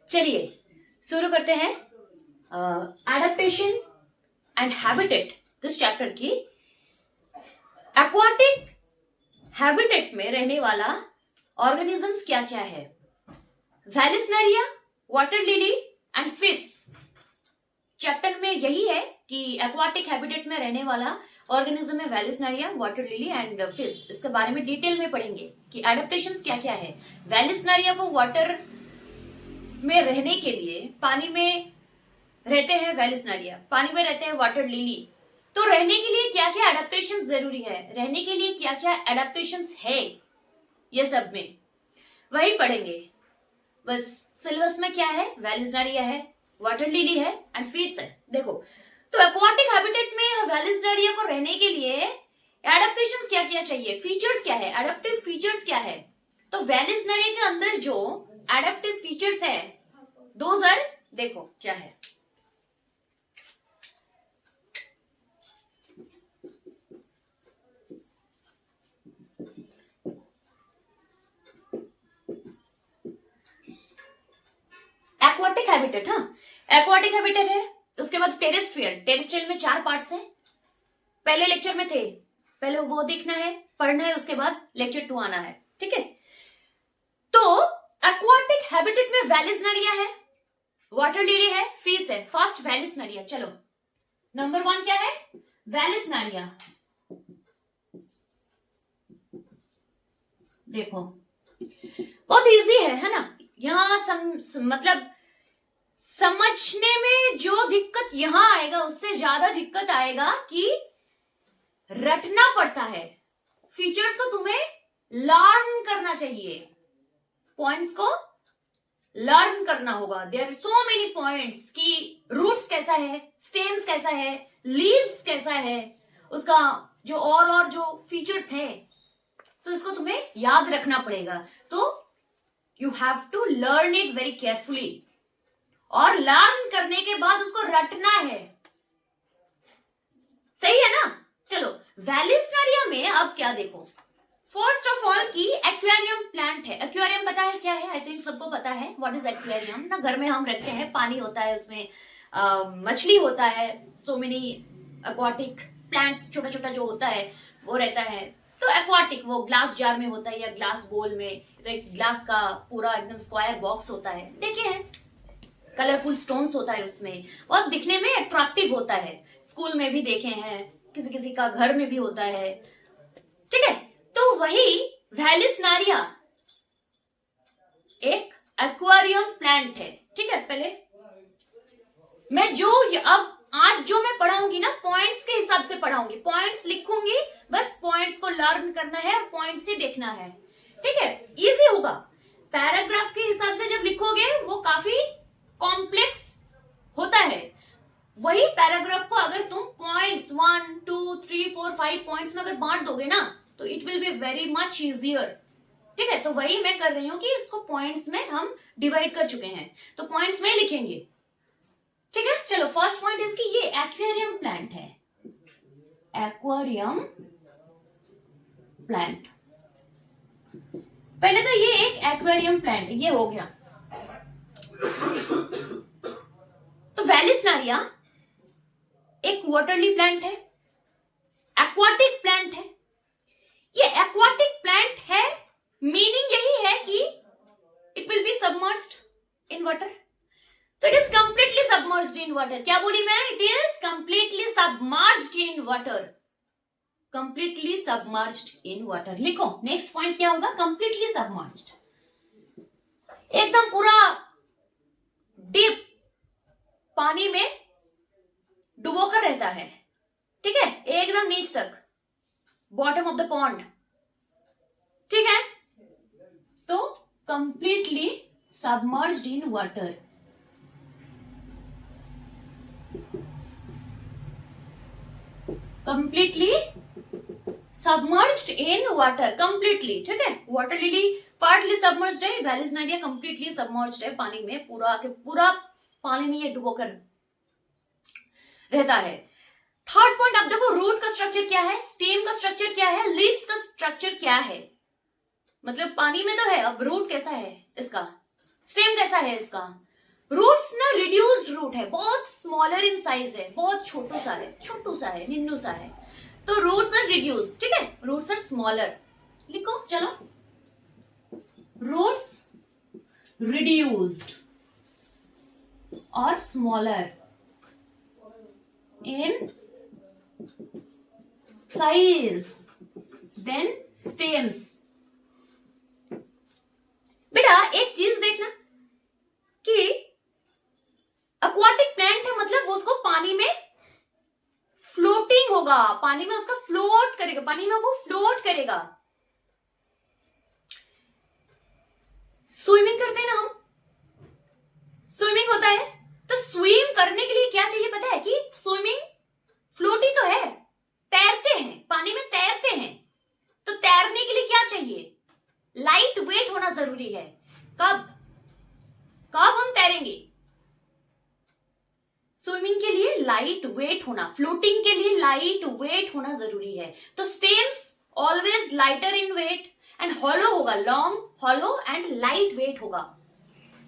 चलिए शुरू करते हैं adaptation and habitat this chapter की। एक्वाटिक हैबिटेट में रहने वाला ऑर्गेनिजम्स क्या क्या है? Vallisneria, water lily and fish. Chapter में यही है कि एक्वाटिक हैबिटेट में रहने वाला ऑर्गेनिज्म है Vallisneria, water lily and fish. इसके बारे में डिटेल में पढ़ेंगे कि एडेप्टेशंस क्या क्या है। वेलिस्नेरिया को वाटर में रहने के लिए पानी में रहते हैं, वेलिस्नेरिया पानी में रहते हैं, वाटर लिली। तो रहने के लिए क्या क्या एडेप्टेशन जरूरी है, रहने के लिए क्या क्या एडेप्टेशन है, ये सब में वही पढ़ेंगे। बस सिलेबस में क्या है, वेलिस्नेरिया है, वाटर लिली है एंड फिश है। देखो तो एक्वाटिक हैबिटेट में वेलिस्नेरिया को रहने के लिए एडेप्टेशंस क्या क्या चाहिए, फीचर्स क्या है, एडेप्टिव फीचर्स क्या है। तो वेलिस्नेरिया के अंदर जो एडेप्टिव फीचर्स है दोज आर, देखो क्या है। एक्वाटिक हैबिटेट, हाँ एक्वाटिक हैबिटेट है। उसके बाद टेरेस्ट्रियल, टेरेस्ट्रियल में 4 पार्ट्स हैं, पहले लेक्चर में थे, पहले वो देखना है, पढ़ना है, उसके बाद लेक्चर 2 आना है, ठीक है। तो एक्वाटिक हैबिटेट में वेलिस्नेरिया है, वाटर लिली है, फिश है। फर्स्ट वेलिस्नेरिया, चलो नंबर 1 क्या है, वेलिस्नेरिया। देखो बहुत इजी है ना। यहाँ मतलब समझने में जो दिक्कत यहां आएगा उससे ज्यादा दिक्कत आएगा कि रटना पड़ता है। फीचर्स को तुम्हें लर्न करना चाहिए, पॉइंट्स को लर्न करना होगा। There are so many points कि रूट्स कैसा है, स्टेम्स कैसा है, लीव्स कैसा है, उसका जो और जो फीचर्स है, तो इसको तुम्हें याद रखना पड़ेगा। तो you have to learn it very carefully, और लर्न करने के बाद उसको रटना है, सही है ना। चलो वेलिस्नेरिया में अब क्या देखो, फर्स्ट ऑफ ऑल की एक्वेरियम प्लांट है। एक्वेरियम पता है क्या है, आई थिंक सबको पता है व्हाट इज एक्वेरियम ना। घर में हम रखते हैं, पानी होता है उसमें, मछली होता है, सो मेनी एक्वाटिक प्लांट्स, छोटा छोटा जो होता है वो रहता है। तो एक्वाटिक वो ग्लास जार में होता है या ग्लास बोल में, तो एक ग्लास का पूरा एकदम स्क्वायर बॉक्स होता है, देखे हैं, कलरफुल स्टोन्स होता है उसमें, बहुत दिखने में अट्रैक्टिव होता है। स्कूल में भी देखे हैं, किसी किसी का घर में भी होता है, ठीक है। तो वही वेलिस्नेरिया एक एक्वेरियम प्लांट है, ठीक है। पहले मैं जो अब आज जो मैं पढ़ाऊंगी ना, पॉइंट्स के हिसाब से पढ़ाऊंगी, पॉइंट्स लिखूंगी, बस पॉइंट्स को लर्न करना है और पॉइंट्स ही देखना है, ठीक है। इजी होगा। पैराग्राफ के हिसाब से जब लिखोगे वो काफी कॉम्प्लेक्स होता है। वही पैराग्राफ को अगर तुम पॉइंट्स 1 2 3 4 5 पॉइंट्स में अगर बांट दोगे ना, तो it will be very much easier, ठीक है। तो वही मैं कर रही हूं कि इसको पॉइंट्स में हम डिवाइड कर चुके हैं, तो पॉइंट्स में लिखेंगे, ठीक है। चलो फर्स्ट पॉइंट है कि ये एक्वेरियम प्लांट है, एक्वेरियम प्लांट। पहले तो ये एक एक्वेरियम प्लांट है, ये हो गया। तो वेलिस्नेरिया एक वाटरली प्लांट है, एक्वाटिक प्लांट है। ये एक्वाटिक प्लांट है, मीनिंग यही है कि it will be submerged in water. तो it is completely submerged in water. क्या बोली मैं, it is completely submerged in water, completely submerged in water. लिखो नेक्स्ट पॉइंट क्या होगा, कंप्लीटली सबमर्ज्ड, एकदम पूरा डीप पानी में डुबोकर रहता है, ठीक है, एकदम नीच तक, बॉटम ऑफ द पॉन्ड, ठीक है। तो completely submerged in water, completely submerged in water, completely, ठीक है। वाटर लिली पार्टली सबमर्ज्ड है, वेलिस्नेरिया कंप्लीटली सबमर्ज्ड है, पानी में पूरा के पूरा पानी में ये डुबोकर रहता है। थर्ड पॉइंट आप देखो, रूट का स्ट्रक्चर क्या है, स्टेम का स्ट्रक्चर क्या है, लीव्स का स्ट्रक्चर क्या है। मतलब पानी में तो है, अब रूट कैसा है इसका, स्टेम कैसा है इसका, रूट्स ना रिड्यूस्ड रूट है, बहुत स्मॉलर इन साइज है, बहुत छोटू सा है, निन्नू सा है। तो रूट्स आर रिड्यूस्ड, ठीक है, रूट्स आर स्मॉलर। लिखो चलो, रूट्स रिड्यूस्ड और smaller in size than stems. बेटा एक चीज देखना कि aquatic प्लांट है, मतलब वो उसको पानी में फ्लोटिंग होगा, पानी में उसका फ्लोट करेगा, पानी में वो फ्लोट करेगा। स्विमिंग करते हैं ना हम, स्विमिंग होता है, तो स्विम करने के लिए क्या चाहिए पता है कि स्विमिंग फ्लोटी तो है, तैरते हैं, पानी में तैरते हैं। तो तैरने के लिए क्या चाहिए? लाइट वेट होना जरूरी है। कब कब हम तैरेंगे? स्विमिंग के लिए लाइट वेट होना, फ्लोटिंग के लिए लाइट वेट होना जरूरी है। तो stems always lighter in weight and hollow होगा, long, hollow and light weight होगा।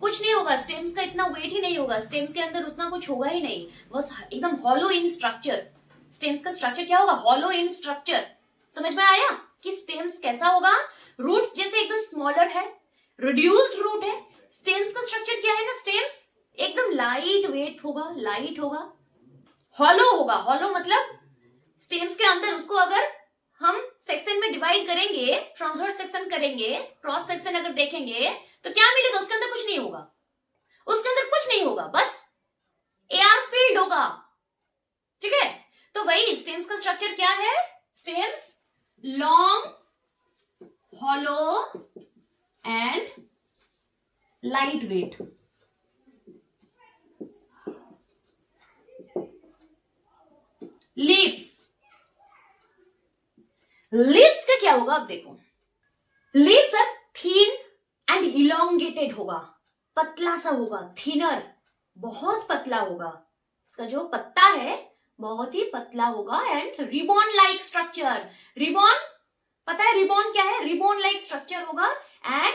कुछ नहीं होगा, स्टेम्स का इतना वेट ही नहीं होगा, स्टेम्स के अंदर उतना कुछ होगा ही नहीं, बस एकदम हॉलो इन स्ट्रक्चर। स्टेम्स का स्ट्रक्चर क्या होगा? हॉलो इन स्ट्रक्चर। समझ में आया कि स्टेम्स कैसा होगा? रूट्स जैसे एकदम स्मॉलर है, रिड्यूस्ड रूट है। स्टेम्स का स्ट्रक्चर क्या है ना, स्टेम्स एकदम लाइट वेट होगा, लाइट होगा, हॉलो होगा। हॉलो मतलब स्टेम्स के अंदर उसको अगर हम सेक्शन में डिवाइड करेंगे, ट्रांसवर्स सेक्शन करेंगे, क्रॉस सेक्शन अगर देखेंगे तो क्या मिलेगा? उसके अंदर कुछ नहीं होगा, उसके अंदर कुछ नहीं होगा, बस एयर फील्ड होगा, ठीक है। तो वही स्टेम्स का स्ट्रक्चर क्या है? Stems long, hollow and light weight. Leaves, leaves का क्या होगा? अब देखो, leaves are thin and elongated होगा, पतला सा होगा, थिनर, बहुत पतला होगा। इसका जो पत्ता है बहुत ही पतला होगा and ribbon like structure. Ribbon, पता है रिबॉन क्या है? रिबॉन लाइक स्ट्रक्चर होगा एंड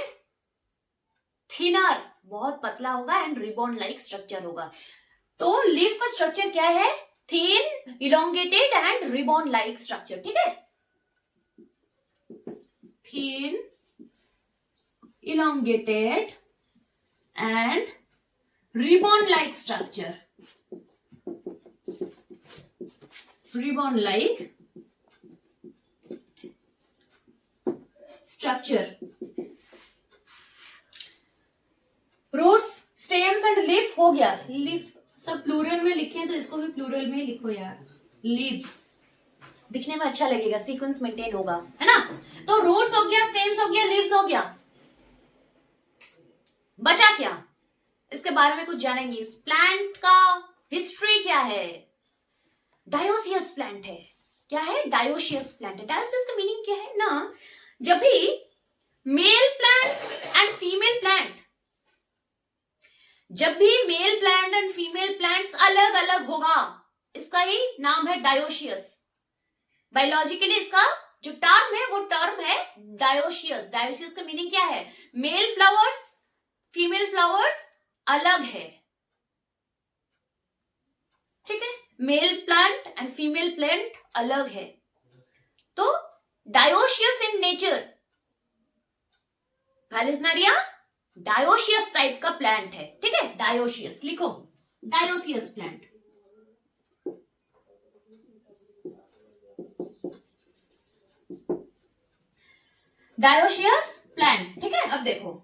थिनर, बहुत पतला होगा एंड रिबॉन लाइक स्ट्रक्चर होगा। तो लीफ का स्ट्रक्चर क्या है? Thin, elongated and ribbon like structure, ठीक है। थीन, elongated and ribbon like structure, ribbon like structure। Roots, stems and leaf हो गया। लीफ सब प्लूरल में लिखे हैं तो इसको भी प्लूरल में लिखो यार, लीव्स, दिखने में अच्छा लगेगा, सीक्वेंस मेंटेन होगा, है ना। तो रूट्स हो गया, स्टेम्स हो गया, लीव्स हो गया, बचा क्या? इसके बारे में कुछ जानेंगे। इस प्लांट का हिस्ट्री क्या है? डायोसियस प्लांट है। क्या है? डायोसियस प्लांट है। डायोसियस का मीनिंग क्या है ना, जब भी mail plant and female plant, जब भी mail plant and female plants अलग अलग होगा, इसका ही नाम है डायोसियस। बायोलॉजिकली इसका जो टर्म है वो टर्म है डायोसियस। डायोसियस का मीनिंग क्या है? मेल फ्लावर्स, फीमेल फ्लावर्स अलग है, ठीक है, male plant and female plant अलग है। तो dioecious in nature, Vallisneria dioecious type का प्लांट है, ठीक है। डायोसियस लिखो, डायोसियस प्लांट। डायोसियस प्लांट, ठीक है। अब देखो,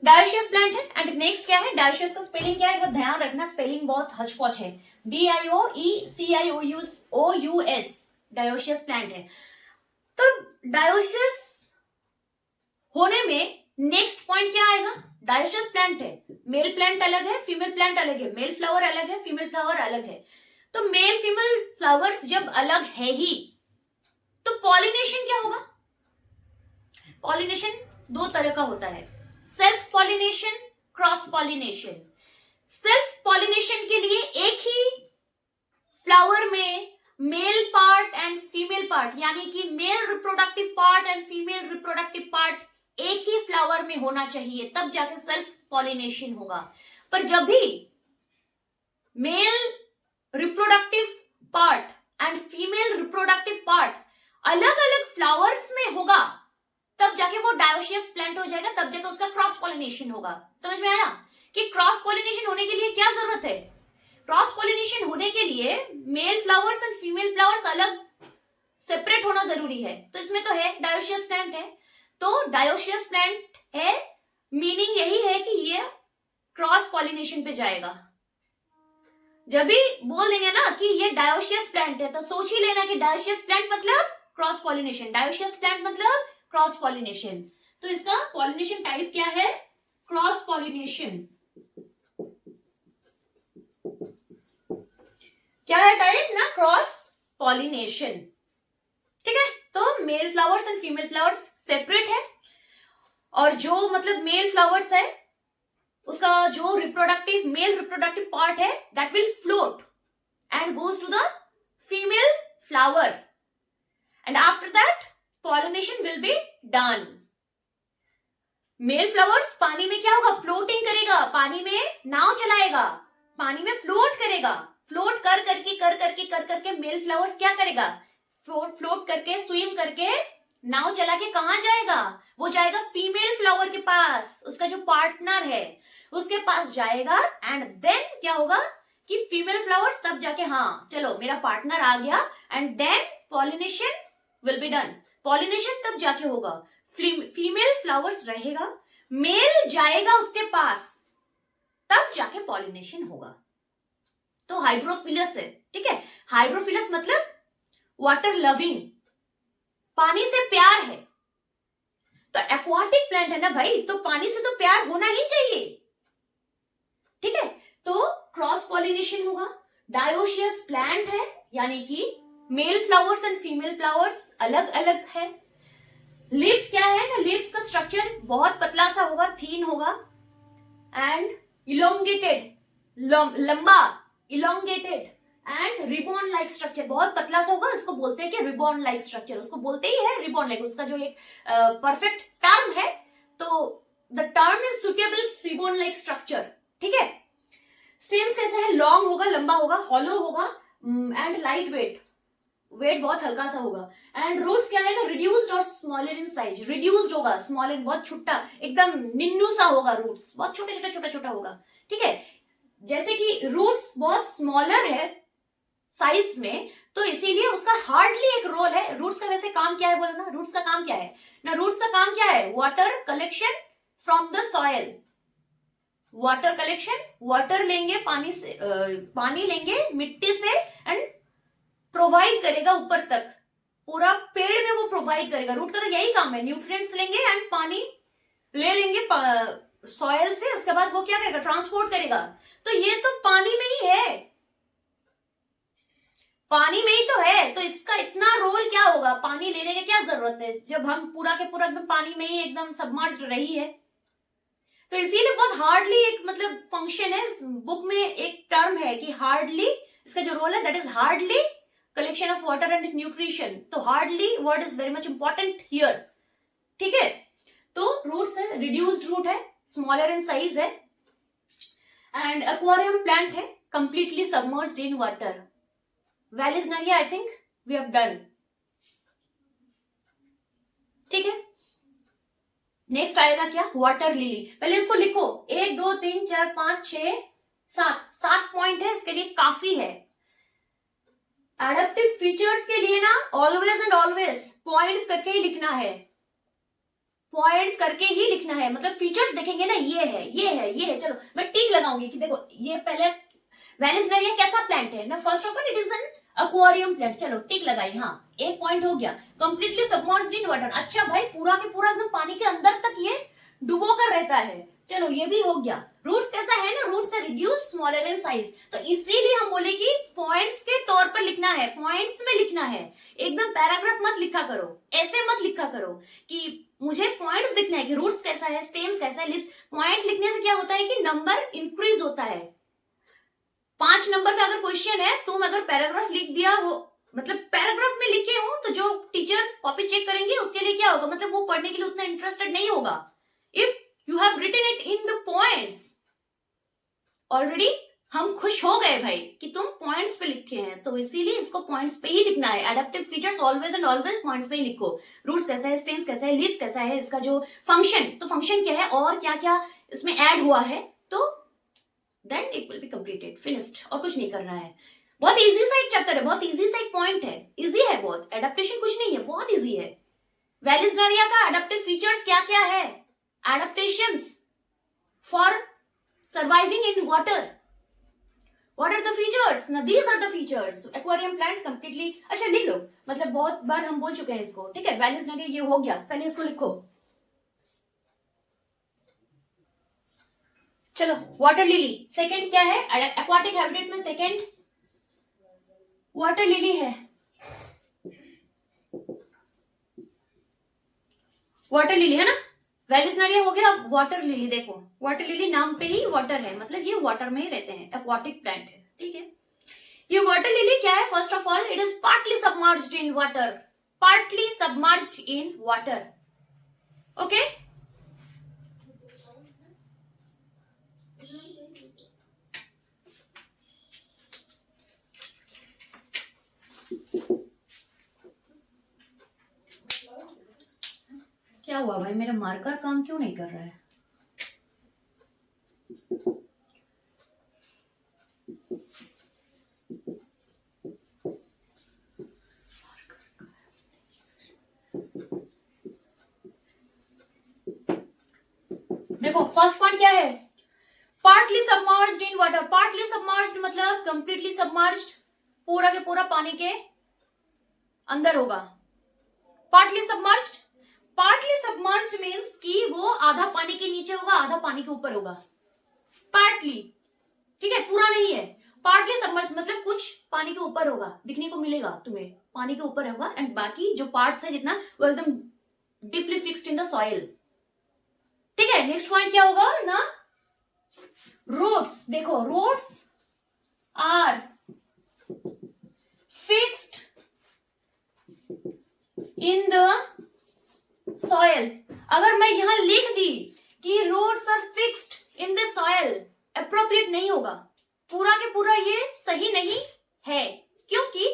डायोसियस प्लांट है एंड नेक्स्ट क्या है? डायोसियस का स्पेलिंग क्या है वो ध्यान रखना, स्पेलिंग बहुत हचपच है। DIOECIOUS, डायोसियस प्लांट है। तो डायोसियस होने में नेक्स्ट पॉइंट क्या आएगा? डायोसियस प्लांट है, मेल प्लांट अलग है, फीमेल प्लांट अलग है, मेल फ्लावर अलग है, फीमेल फ्लावर अलग है। तो मेल फीमेल फ्लावर्स जब अलग है ही तो पॉलिनेशन क्या होगा? पॉलिनेशन दो तरह का होता है, self pollination pollination, cross pollination. Self pollination के लिए एक ही फ्लावर में male part and female part, यानी कि mail reproductive part and female reproductive part एक ही फ्लावर में होना चाहिए, तब जाके सेल्फ पॉलिनेशन होगा। पर जब भी mail reproductive part and female reproductive part अलग अलग फ्लावर्स में होगा, तब जाके वो डायोशियस प्लांट हो जाएगा, तब जाके उसका क्रॉस पॉलिनेशन होगा। समझ में आया कि क्रॉस पॉलिनेशन होने के लिए क्या जरूरत है? क्रॉस पॉलिनेशन होने के लिए mail flowers and female flowers अलग सेपरेट होना जरूरी है। तो इसमें तो है डायोशियस प्लांट है, तो डायोशियस प्लांट है, मीनिंग यही है कि ये क्रॉस पॉलिनेशन पे जाएगा। जब भी बोल देंगे ना कि ये डायोशियस प्लांट है, तो सोच ही लेना कि डायोशियस प्लांट मतलब क्रॉस पॉलिनेशन, डायोशियस प्लांट मतलब क्रॉस पॉलिनेशन। तो इसका पॉलिनेशन टाइप क्या है? Cross pollination. क्या है टाइप ना? Cross pollination. ठीक है, तो male flowers and female flowers separate है, और जो मतलब मेल फ्लावर्स है उसका जो रिप्रोडक्टिव मेल रिप्रोडक्टिव पार्ट है that will float and goes to the female flower, and after that pollination will be done. Male flowers पानी में क्या होगा? फ्लोटिंग करेगा, पानी में नाव चलाएगा, पानी में फ्लोट करेगा, फ्लोट कर करके मेल फ्लावर्स क्या करेगा? फ्लोट करके, स्विम करके, नाव चला के कहां जाएगा? वो जाएगा फीमेल फ्लावर के पास, उसका जो पार्टनर है उसके पास जाएगा, एंड देन क्या होगा कि फीमेल फ्लावर्स तब जाके हाँ चलो मेरा पार्टनर आ गया, and then pollination will be done. Pollination तब जाके होगा, फीमेल फ्लावर्स रहेगा, मेल जाएगा उसके पास, तब जाके पॉलिनेशन होगा। तो हाइड्रोफिलस है, ठीक है। हाइड्रोफिलस मतलब वाटर लविंग, पानी से प्यार है। तो एक्वाटिक प्लांट है ना भाई, तो पानी से तो प्यार होना ही चाहिए, ठीक है। तो क्रॉस पॉलिनेशन होगा। डायोशियस प्लांट है, यानी कि mail flowers and female flowers अलग अलग है। लीव्स क्या है ना, लीव्स का स्ट्रक्चर बहुत पतला सा होगा, थीन होगा, एंड इलोंगेटेड, लंबा, elongated and ribbon like structure, बहुत पतला सा होगा, इसको बोलते हैं कि रिबॉन लाइक स्ट्रक्चर, उसको बोलते ही है रिबॉन लाइक, उसका जो एक परफेक्ट टर्म है, तो the term is suitable ribbon like structure, ठीक है। स्टेम्स कैसे है? लॉन्ग होगा, लंबा होगा, हॉलो होगा, एंड लाइट वेट, वेट बहुत हल्का सा होगा। एंड रूट्स क्या है ना, रिड्यूस्ड और स्मॉलर इन साइज, रिड्यूस्ड होगा, स्मॉलर बहुत छोटा, एकदम निन्नू सा होगा, रूट्स बहुत छोटा छोटा होगा, ठीक है। जैसे कि रूट्स बहुत स्मॉलर है साइज में, तो इसीलिए उसका हार्डली एक रोल है। रूट्स का वैसे काम क्या है बोलो ना, रूट्स का काम क्या है ना, रूट्स का काम क्या है? Water collection from the soil, water collection, water लेंगे पानी से, पानी लेंगे मिट्टी से, एंड प्रोवाइड करेगा ऊपर तक, पूरा पेड़ में वो प्रोवाइड करेगा। रूट का तो यही काम है, न्यूट्रिएंट्स लेंगे एंड पानी ले लेंगे सॉयल से, उसके बाद वो क्या करेगा? ट्रांसपोर्ट करेगा। तो ये तो पानी में ही है, पानी में ही तो है, तो इसका इतना रोल क्या होगा? पानी लेने की क्या जरूरत है जब हम पूरा के पूरा एकदम पानी में ही एकदम सबमर्ज रही है। तो इसीलिए बहुत हार्डली एक मतलब फंक्शन है, बुक में एक टर्म है कि हार्डली, इसका जो रोल है that is hardly collection of water and nutrition. तो hardly word is very much important here, ठीक है। तो रूट्स है, रिड्यूस्ड रूट है, स्मॉलर इन साइज है, एंड एक्वेरियम प्लांट है, completely submerged in water. Vallisneria I think we have done, ठीक है। नेक्स्ट आएगा क्या? Water lily. पहले इसको लिखो, 1 2 3 4 5 6 7 पॉइंट है, इसके लिए काफी है। एडेप्टिव फीचर्स के लिए ना ऑलवेज एंड ऑलवेज पॉइंट्स करके ही लिखना है, पॉइंट्स करके ही लिखना है। मतलब फीचर्स देखेंगे ना, ये है ये है ये है, चलो मैं टिक लगाऊंगी कि देखो ये पहले वेलिस्नेरिया कैसा प्लांट है ना, first of all it is an aquarium plant, चलो टिक लगाई, हाँ एक पॉइंट हो गया। कंप्लीटली सबमर्ज्ड इन वाटर, अच्छा भाई पूरा के पूरा एकदम पानी के अंदर तक ये डुबो कर रहता है, चलो ये भी हो गया। रूट्स कैसा है ना, रूट्स है रिड्यूस स्मॉलर इन साइज, तो इसीलिए हम बोले कि पॉइंट्स के तौर पर लिखना है, पॉइंट्स में लिखना है, एकदम पैराग्राफ मत लिखा करो, ऐसे मत लिखा करो कि मुझे पॉइंट्स दिखना है कि रूट्स कैसा है, स्टेम्स कैसा है, लीव्स। पॉइंट लिखने से क्या होता है कि नंबर इंक्रीज होता है। 5 नंबर का अगर क्वेश्चन है, तुम अगर पैराग्राफ लिख दिया, वो मतलब पैराग्राफ में लिखे हो, तो जो टीचर कॉपी चेक करेंगे उसके लिए क्या होगा, मतलब वो पढ़ने के लिए उतना इंटरेस्टेड नहीं होगा। If you have written it in the points, already हम खुश हो गए भाई कि तुम पॉइंट्स पे लिखे हैं, तो इसीलिए इसको पॉइंट्स पे ही लिखना है। Adaptive features always and always points पे ही लिखो। रूट्स कैसा है, स्टेम्स कैसा है, लीव्स कैसा है, इसका जो फंक्शन, तो फंक्शन क्या है और क्या क्या इसमें ऐड हुआ है, तो then it will be completed, finished. और कुछ नहीं करना है। बहुत इजी सा एक चैप्टर है, बहुत इजी सा एक पॉइंट है, इजी है बहुत। एडेप्टेशन कुछ नहीं है, बहुत इजी है। वेलिस्नेरिया का एडेप्टिव फीचर्स क्या क्या है? Adaptations for surviving in water. What are the features? Now these are the features. Aquarium plant completely, अच्छा लिख लो, मतलब बहुत बार हम बोल चुके हैं इसको, ठीक है। वेलिस्नेरिया ये हो गया, पहले इसको लिखो। चलो, वाटर लिली सेकंड क्या है? एक्वाटिक हैबिटेट में सेकंड वाटर लिली है। वाटर लिली है ना, वेलिस्नेरिया हो गया। अब वाटर लिली देखो, वाटर लिली नाम पे ही वाटर है, मतलब ये वाटर में ही रहते हैं, एक्वाटिक प्लांट है, ठीक है। ये वाटर लिली क्या है? First of all it is partly submerged in water, partly submerged in water, okay. क्या हुआ भाई, मेरा मार्कर काम क्यों नहीं कर रहा है? देखो फर्स्ट पॉइंट क्या है? Partly submerged in water. Partly submerged मतलब कंप्लीटली सबमर्ज्ड, पूरा के पूरा पानी के अंदर होगा। Partly submerged, partly submerged means कि वो आधा पानी के नीचे होगा, आधा पानी के ऊपर होगा। पार्टली, ठीक है, पूरा नहीं है। पार्टली सबमर्ज्ड मतलब कुछ पानी के ऊपर होगा, दिखने को मिलेगा तुम्हें, पानी के ऊपर होगा, एंड बाकी जो पार्ट्स है जितना, वो एकदम deeply fixed in the soil, ठीक है। नेक्स्ट पॉइंट क्या होगा ना? रूट्स। देखो roots are fixed in the soil. अगर मैं यहां लिख दी कि roots are fixed in the soil, appropriate नहीं होगा, पूरा के पूरा ये सही नहीं है, क्योंकि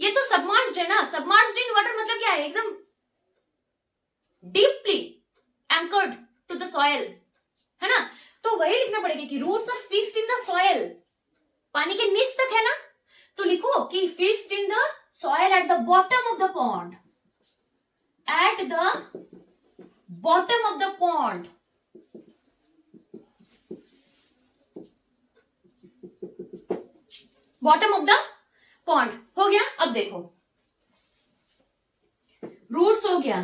ये तो सबमर्ज्ड है ना। सबमर्ज्ड इन वाटर मतलब क्या है? एकदम deeply anchored to the soil, है ना। तो वही लिखना पड़ेगा कि roots are fixed in the soil, पानी के नीचे तक है ना, तो लिखो कि fixed in the soil at the bottom of the pond, at the bottom of the pond. Bottom of the pond हो गया। अब देखो रूट्स हो गया,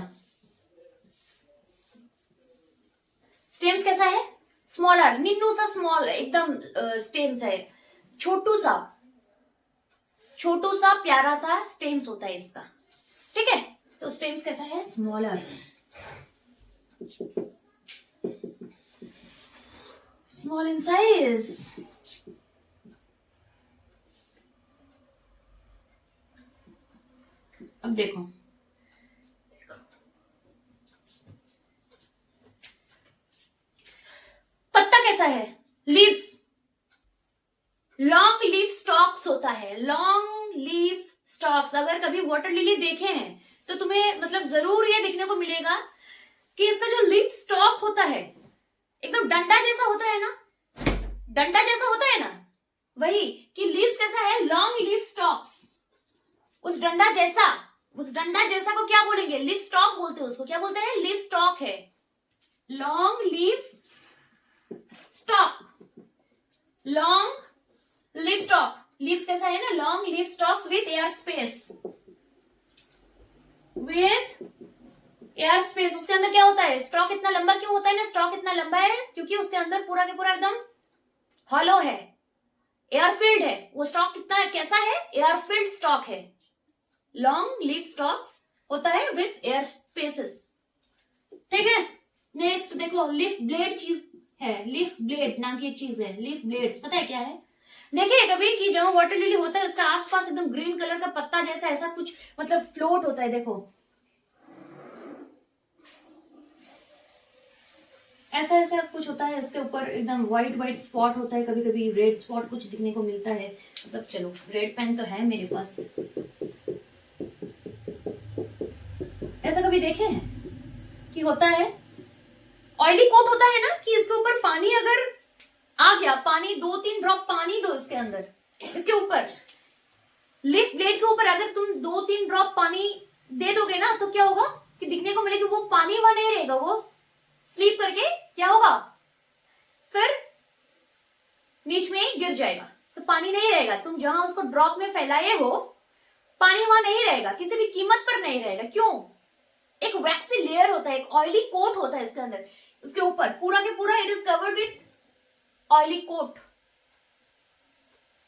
स्टेम्स कैसा है? स्मॉलर, निन्नू सा स्मॉल एकदम स्टेम्स है, छोटू सा प्यारा सा स्टेम्स होता है इसका, ठीक है। तो स्टेम्स कैसा है? Smaller, small in size. अब देखो पत्ता कैसा है? लीव्स, लॉन्ग लीफ स्टॉक्स होता है, लॉन्ग लीफ स्टॉक्स। अगर कभी वाटर लिली देखे हैं तो तुम्हें मतलब जरूर ये देखने को मिलेगा कि इसका जो लीफ स्टॉक होता है एकदम डंडा जैसा होता है ना, डंडा जैसा होता है ना, वही कि लीव्स कैसा है? Long leaf stocks. उस डंडा जैसा को क्या बोलेंगे? लीफ स्टॉक बोलते हैं उसको। क्या बोलते हैं? लीफ स्टॉक है, long leaf stock, long leaf stock. Leaves कैसा है ना? Long leaf stocks with air space, with air space. उसके अंदर क्या होता है? स्टॉक इतना लंबा क्यों होता है ना? स्टॉक इतना लंबा है क्योंकि उसके अंदर पूरा के पूरा एकदम हॉलो है, एयर फिल्ड है। वो स्टॉक कितना कैसा है? एयर फिल्ड स्टॉक है। लॉन्ग लीफ स्टॉक्स होता है विथ एयर स्पेसेस, ठीक है। नेक्स्ट देखो, लीफ ब्लेड चीज है, लीफ ब्लेड नाम की एक चीज है, लीफ ब्लेड्स पता है क्या है? देखिए कभी कि जहां वाटर लिली होता है उसके आसपास एकदम ग्रीन कलर का पत्ता जैसा ऐसा कुछ मतलब फ्लोट होता है, देखो ऐसा ऐसा कुछ होता है, इसके ऊपर एकदम व्हाइट व्हाइट स्पॉट होता है, कभी कभी रेड स्पॉट कुछ दिखने को मिलता है। मतलब चलो रेड पेन तो है मेरे पास, ऐसा कभी देखे हैं कि होता है? ऑयली कोट होता है ना, कि इसके ऊपर पानी अगर आ गया, पानी 2-3 ड्रॉप पानी दो इसके अंदर, इसके ऊपर लिफ्ट ब्लेड के ऊपर अगर तुम 2-3 ड्रॉप पानी दे दोगे ना, तो क्या होगा कि दिखने को मिलेगा वो पानी वहां नहीं रहेगा, वो स्लीप करके क्या होगा फिर नीच में गिर जाएगा, तो पानी नहीं रहेगा। तुम जहां उसको ड्रॉप में फैलाए हो पानी वहां नहीं रहेगा, किसी भी कीमत पर नहीं रहेगा। क्यों? एक वैक्सी लेयर होता है, एक ऑयली कोट होता है इसके अंदर, उसके ऊपर पूरा के पूरा it is covered with oily coat.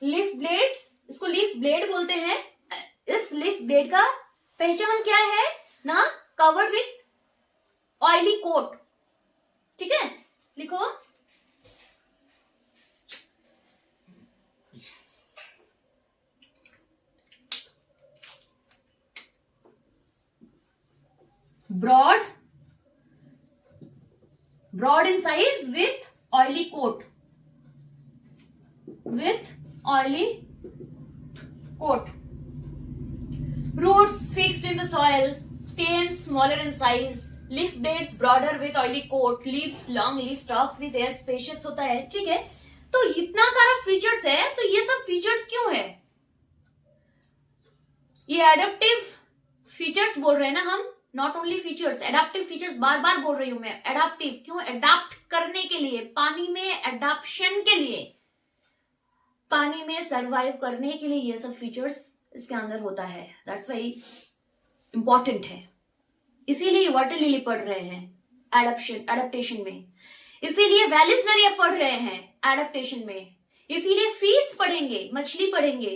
Leaf blades, इसको लीफ ब्लेड बोलते हैं। इस लीफ ब्लेड का पहचान क्या है ना, कवर्ड विथ ऑयली कोट। ठीक है, लिखो broad in size with oily coat, with oily coat. Roots fixed in the soil, stems smaller in size, leaf blades broader with oily coat, leaves long, leaf stalks with air spacious होता है। ठीक है, तो इतना सारा features है, तो ये सब फीचर्स क्यों है? ये एडेप्टिव फीचर्स बोल रहे हैं ना हम, not only features, adaptive features बार बार बोल रही हूं मैं। एडाप्टिव क्यों? एडाप्ट करने के लिए, पानी में एडाप्शन के लिए, पानी में सरवाइव करने के लिए ये सब फीचर्स इसके अंदर होता है। दैट्स वेरी इंपॉर्टेंट है, इसीलिए वाटर लिली पढ़ रहे हैं एडाप्टेशन में, इसीलिए वैलिसनेरिया पढ़ रहे हैं एडाप्टेशन में, इसीलिए फीस पढ़ेंगे, मछली पढ़ेंगे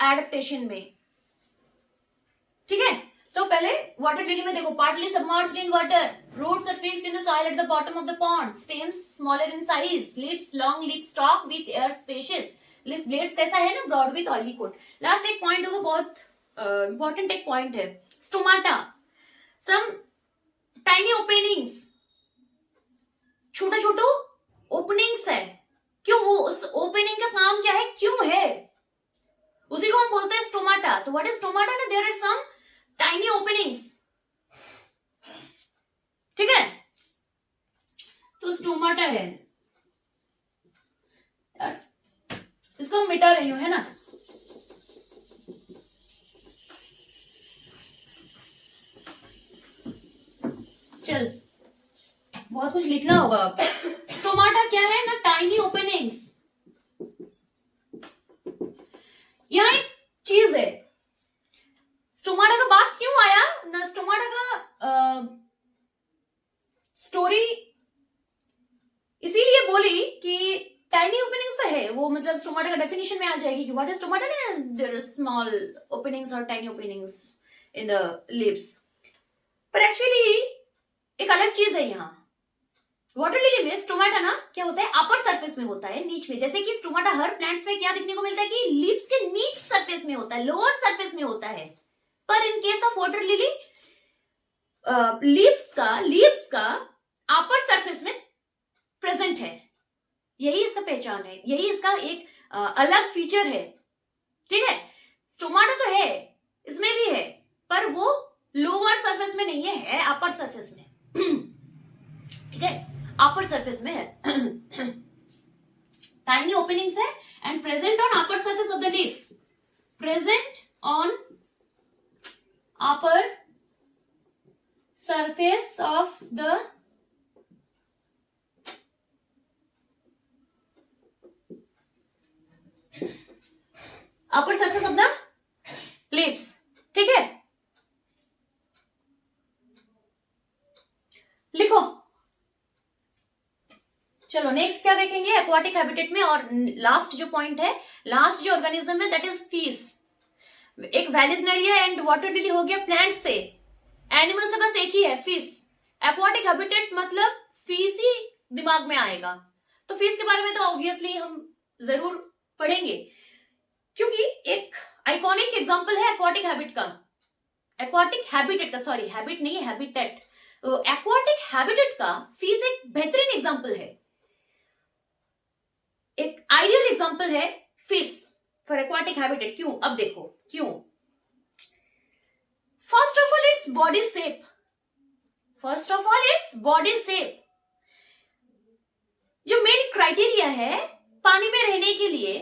एडाप्टेशन में। ठीक है, तो पहले वाटर लिली में देखो, partly submerged in water, roots are fixed in the soil at the bottom of the pond, stems smaller in size, leaves long, leaf stalk with air spacious, leaf blades कैसा है ना, broad with oily coat. Last एक point होगा, बहुत important एक point है, stomata, सम tiny openings, छोटा छोटा ओपनिंग्स है। क्यों? वो उस ओपनिंग का काम क्या है, क्यों है, उसी को हम बोलते हैं स्टोमाटा। तो व्हाट इज स्टोमाटा ना, there is some tiny openings. ठीक है, तो स्टोमाटा है, इसको मिटा रही हूं है ना। चल, बहुत कुछ लिखना होगा अब। स्टोमाटा क्या है ना, टाइनी ओपनिंग्स। यहां एक चीज है, स्टोमाटा का बात क्यों आया ना, स्टोमाटा का स्टोरी इसीलिए बोली कि टाइनी ओपनिंग्स तो है वो, मतलब स्टोमाटा का डेफिनेशन में आ जाएगी कि व्हाट इज स्टोमाटा ना, देयर आर स्मॉल ओपनिंग्स और tiny openings in the lips. पर एक्चुअली एक अलग चीज है यहाँ। वाटर लिली में स्टोमाटा ना क्या होता है, अपर सरफेस में होता है, नीच में। जैसे कि स्टोमाटा हर प्लांट्स में क्या देखने को मिलता है कि लीव्स के नीच सरफेस में होता है, लोअर सरफेस में होता है। पर in case of water lily leaves का अपर सरफेस में प्रेजेंट है, यही इसका पहचान है, यही इसका एक अलग फीचर है। ठीक है, स्टोमाटा तो है, इसमें भी है, पर वो लोअर सरफेस में नहीं है अपर सरफेस में। ठीक है, अपर सरफेस में है। टाइनी ओपनिंग्स है and present on upper surface of the leaf, present on upper surface of the leaves। ठीक है, लिखो। चलो नेक्स्ट क्या देखेंगे एक्वाटिक हैबिटेट में, और लास्ट जो पॉइंट है, लास्ट जो ऑर्गेनिज्म है दैट इज फीस। एक वैलिसनेरिया एंड वाटर लिली हो गया प्लांट से, एनिमल से बस एक ही है फिश। एक्वाटिक हैबिटेट मतलब फिश ही दिमाग में आएगा, तो फिश के बारे में तो ऑब्वियसली हम जरूर पढ़ेंगे, क्योंकि एक आइकॉनिक एग्जांपल है एक्वाटिक हैबिट का, एक्वाटिक हैबिटेट का, सॉरी हैबिट नहीं है, हैबिटेट। तो एक्वाटिक हैबिटेट का फिश एक बेहतरीन एग्जांपल है, एक आइडियल एग्जांपल है फिश फॉर एक्वाटिक हैबिटेट। क्यों? अब देखो क्यों। First of all its body shape, first of all its body shape. जो मेन क्राइटेरिया है पानी में रहने के लिए,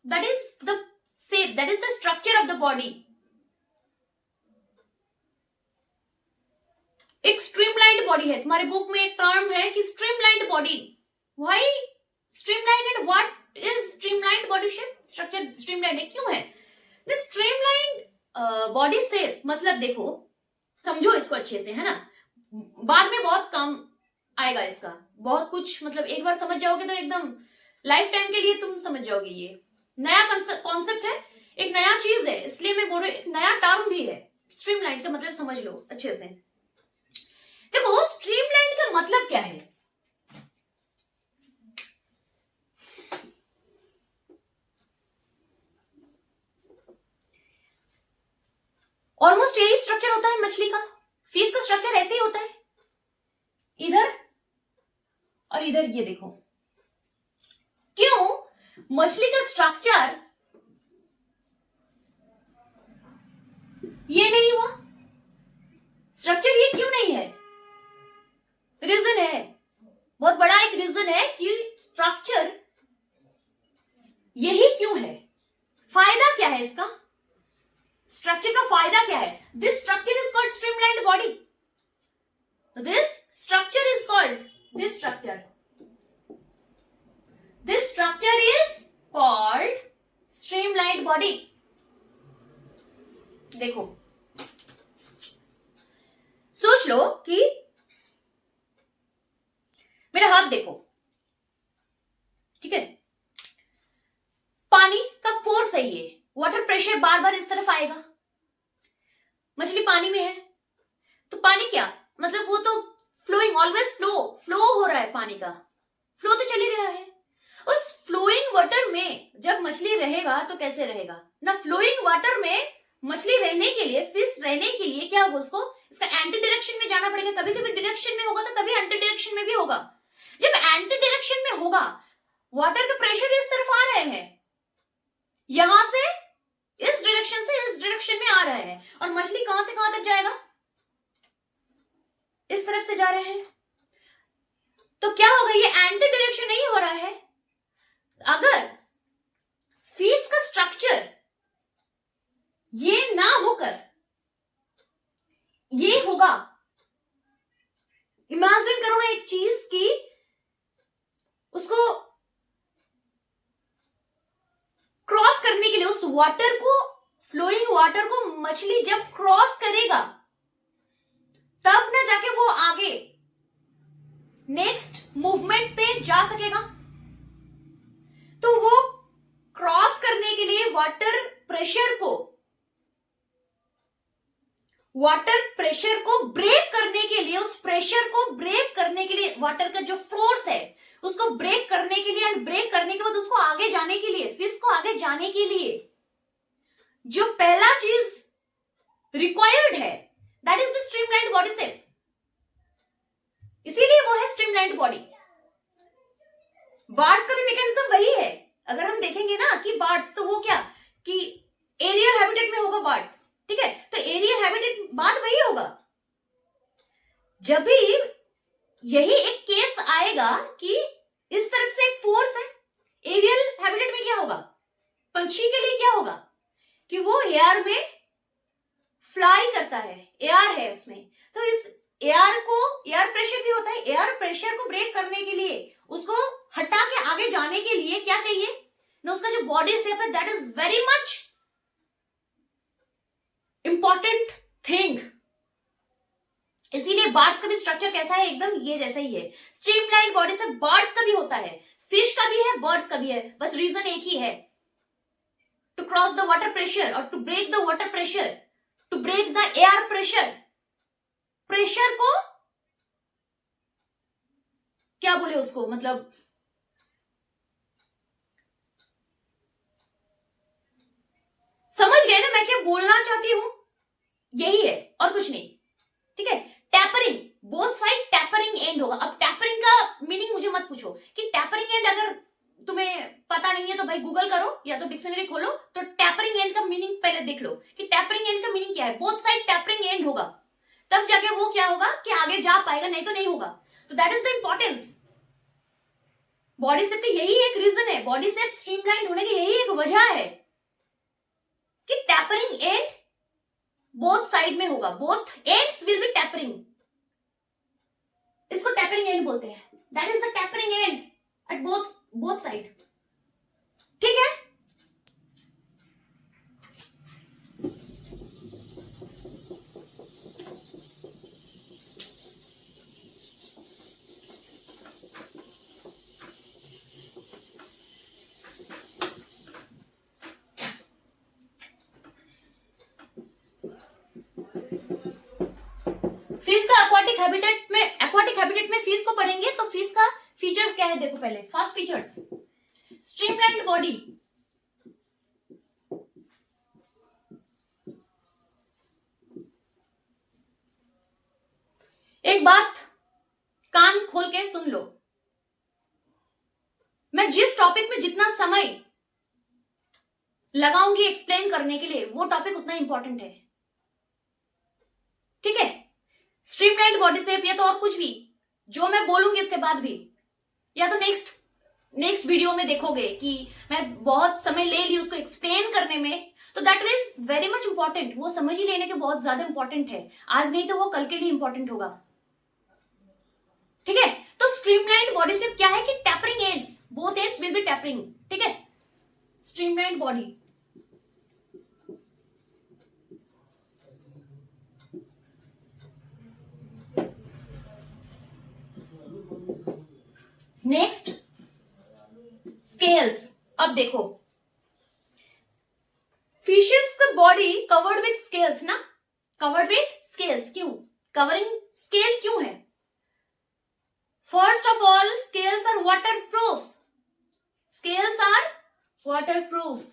that is the shape, that is the structure of the body. एक स्ट्रीमलाइंड बॉडी है, तुम्हारे बुक में एक टर्म है कि streamlined body. Why streamlined and what is streamlined body shape? Structure streamlined है, क्यों है? द स्ट्रीमलाइंड बॉडी शेप मतलब देखो, समझो इसको अच्छे से, है ना, बाद में बहुत काम आएगा इसका, बहुत कुछ, मतलब एक बार समझ जाओगे तो एकदम लाइफ टाइम के लिए तुम समझ जाओगे। ये नया कॉन्सेप्ट है, एक नया चीज है, इसलिए मैं बोल रही हूँ, एक नया टर्म भी है। स्ट्रीमलाइन का मतलब समझ लो अच्छे से। देखो स्ट्रीमलाइन का मतलब क्या है? ऑलमोस्ट यही स्ट्रक्चर होता है मछली का, फिश का स्ट्रक्चर ऐसे ही होता है, इधर और इधर। ये देखो क्यों मछली का स्ट्रक्चर ये नहीं हुआ, स्ट्रक्चर ये क्यों नहीं है? रीजन है, बहुत बड़ा एक रीजन है कि स्ट्रक्चर यही क्यों है। फायदा क्या है इसका? स्ट्रक्चर का फायदा क्या है? This structure is called streamlined body, this structure is called, this structure is called streamlined body. देखो सोच लो कि मेरा हाथ देखो, ठीक है, पानी का फोर्स है ये, वाटर प्रेशर बार बार इस तरफ आएगा, मछली पानी में है तो पानी क्या मतलब, वो तो फ्लोइंग, ऑलवेज फ्लो हो रहा है, पानी का फ्लो तो चल ही रहा है। उस फ्लोइंग वाटर में जब मछली रहेगा तो कैसे रहेगा ना, फ्लोइंग वाटर में मछली रहने के लिए, फिश रहने के लिए क्या होगा, उसको इसका एंटी डायरेक्शन में जाना पड़ेगा, कभी कभी डायरेक्शन में होगा तो कभी एंटी डायरेक्शन में भी होगा। जब एंटी डायरेक्शन में होगा, वाटर का प्रेशर इस तरफ आ रहे हैं, यहां से इस डायरेक्शन से इस डायरेक्शन में आ रहा है, और मछली कहां से कहां तक जाएगा, इस तरफ से जा रहे हैं, तो क्या होगा, ये एंटी डायरेक्शन नहीं हो रहा है। अगर फिश का स्ट्रक्चर ये ना होकर ये होगा, इमेजिन करो ना एक चीज की, उसको क्रॉस करने के लिए, उस वाटर को, फ्लोइंग वाटर को मछली जब क्रॉस करेगा तब ना जाके वो आगे नेक्स्ट मूवमेंट पे जा सकेगा। तो वो क्रॉस करने के लिए वाटर प्रेशर को ब्रेक करने के लिए, उस प्रेशर को ब्रेक करने के लिए, वाटर का जो फोर्स है उसको ब्रेक करने के लिए, एंड ब्रेक करने के बाद उसको आगे जाने के लिए, फिश को आगे जाने के लिए जो पहला चीज रिक्वायर्ड है, that is the streamlined body shape. इसीलिए वो है स्ट्रीमलाइंड बॉडी। बार्ड्स का भी मैकेनिज्म वही है। अगर हम देखेंगे ना कि बार्ड्स, तो वो क्या कि एरियल हैबिटेट में होगा बार्ड्स, ठीक है, तो एरियल हैबिटेट बात वही होगा। जब भी यही एक केस आएगा कि इस तरफ से एक फोर्स है, एरियल हैबिटेट में क्या होगा, पंछी के लिए क्या होगा कि वो एयर में फ्लाई करता है, एयर है उसमें, तो इस एयर को, एयर प्रेशर भी होता है, एयर प्रेशर को ब्रेक करने के लिए, उसको हटा के आगे जाने के लिए क्या चाहिए ना, उसका जो बॉडी शेप है, that is very much important thing. इसीलिए बर्ड्स का भी स्ट्रक्चर कैसा है, एकदम ये जैसा ही है, स्ट्रीमलाइन बॉडी से बर्ड्स का भी होता है, फिश का भी है, बर्ड्स का भी है, बस रीजन एक ही है, to cross the water pressure और to break the water pressure, to break the air pressure, pressure को क्या बोले उसको, मतलब समझ गए ना मैं क्या बोलना चाहती हूं, यही है और कुछ नहीं। ठीक है, tapering, both side tapering and होगा। अब टैपरिंग का मीनिंग मुझे मत पूछो कि टैपरिंग एंड अगर तुम्हें पता नहीं है तो भाई गूगल करो या तो डिक्शनरी खोलो, तो टैपरिंग एंड का मीनिंग पहले देख लो कि टैपरिंग एंड का मीनिंग क्या है। बोथ साइड टैपरिंग एंड होगा तब जाके वो क्या होगा कि आगे जा पाएगा, नहीं तो नहीं होगा। तो that is the importance. Body shape का यही एक रीजन है, बॉडी शेप स्ट्रीमलाइन होने की यही एक वजह है कि टैपरिंग एंड बोथ साइड में होगा, both ends will be tapering. इसको टैपरिंग एंड बोलते हैं, that is the tapering and at both side. ठीक है, फिश का एक्वाटिक हैबिटेट में फिश को पढ़ेंगे तो फिश का फीचर्स क्या है देखो पहले। फर्स्ट फीचर्स, स्ट्रीमलाइन्ड बॉडी, एक बात कान खोल के सुन लो, मैं जिस टॉपिक में जितना समय लगाऊंगी एक्सप्लेन करने के लिए वो टॉपिक उतना इंपॉर्टेंट है। ठीक है, स्ट्रीमलाइन्ड बॉडी शेप या तो और कुछ भी जो मैं बोलूंगी इसके बाद भी, या तो नेक्स्ट वीडियो में देखोगे कि मैं बहुत समय ले ली उसको एक्सप्लेन करने में, तो that is very much important. वो समझ ही लेने के बहुत ज्यादा इंपॉर्टेंट है, आज नहीं तो वो कल के लिए इंपॉर्टेंट होगा। ठीक है, तो स्ट्रीमलाइन्ड बॉडी शेप क्या है कि tapering ends, both ends will be tapering. ठीक है, स्ट्रीमलाइन्ड बॉडी। Next, scales. अब देखो, फिशेस का बॉडी कवर्ड विथ स्केल्स ना, कवर्ड विथ स्केल्स, क्यों कवरिंग स्केल क्यों है? First of all, scales are waterproof, scales are waterproof,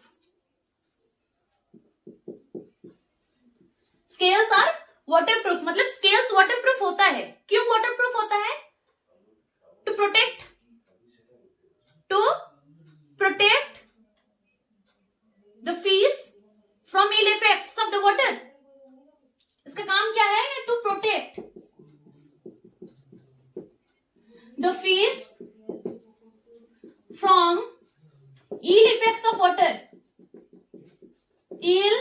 scales are waterproof, मतलब स्केल्स वाटरप्रूफ होता है। क्यों वाटरप्रूफ होता है? To protect the fish from ill effects of the water. इसका काम क्या है? To protect the fish from ill effects of water, ill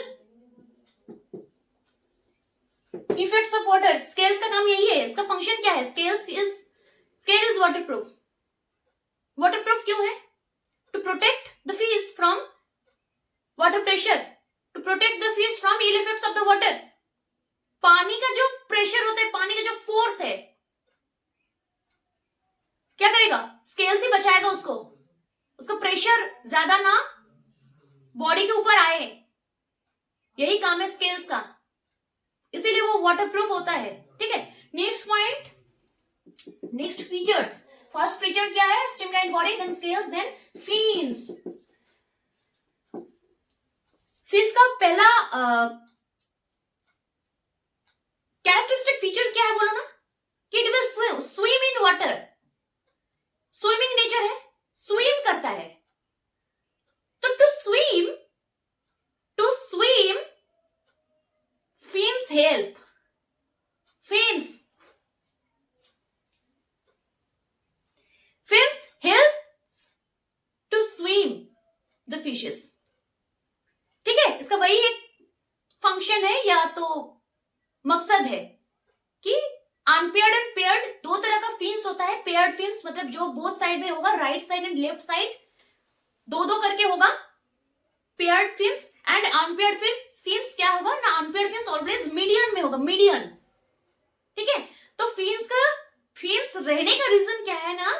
effects of water. Scales का काम यही है, इसका फंक्शन क्या है? Scale is waterproof. वाटरप्रूफ क्यों है? To protect the fish from water pressure, to protect the fish from ill effects of the water. पानी का जो प्रेशर होता है, पानी का जो फोर्स है, क्या करेगा? स्केल से बचाएगा उसको, उसका प्रेशर ज्यादा ना बॉडी के ऊपर आए, यही काम है स्केल्स का, इसीलिए वो वाटरप्रूफ होता है। ठीक है, next point, next features. First feature क्या है? Streamlined body, then scales, then fins. Fish का पहला कैरेक्टरिस्टिक फीचर क्या है बोलो ना, कि it will swim in water. Swimming nature है, स्विम करता है। तो to swim fins help, fins help to swim the fishes। ठीक है, इसका वही एक फंक्शन है या तो मकसद है कि अनपेयर्ड एंड पेयर्ड दो तरह का फिन्स होता है। पेयर्ड फिन्स मतलब जो बोथ साइड में होगा, right side and left side दो दो करके होगा, paired fins. And unpaired fins क्या होगा ना, अनपेयर्ड फिन्स ऑलवेज मीडियन में होगा, मीडियन। ठीक है, तो फिन्स रहने का रीजन क्या है ना,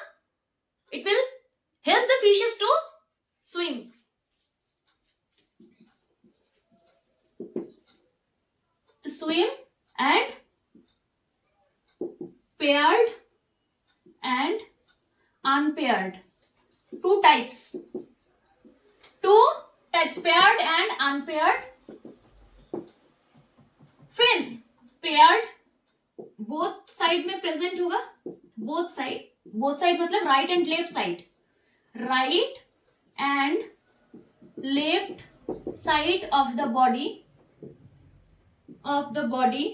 it will help the fishes to swim, to swim and paired and two types, paired and unpaired fins. Paired both side में प्रेजेंट होगा, both side मतलब right and left side, right and left side of the body.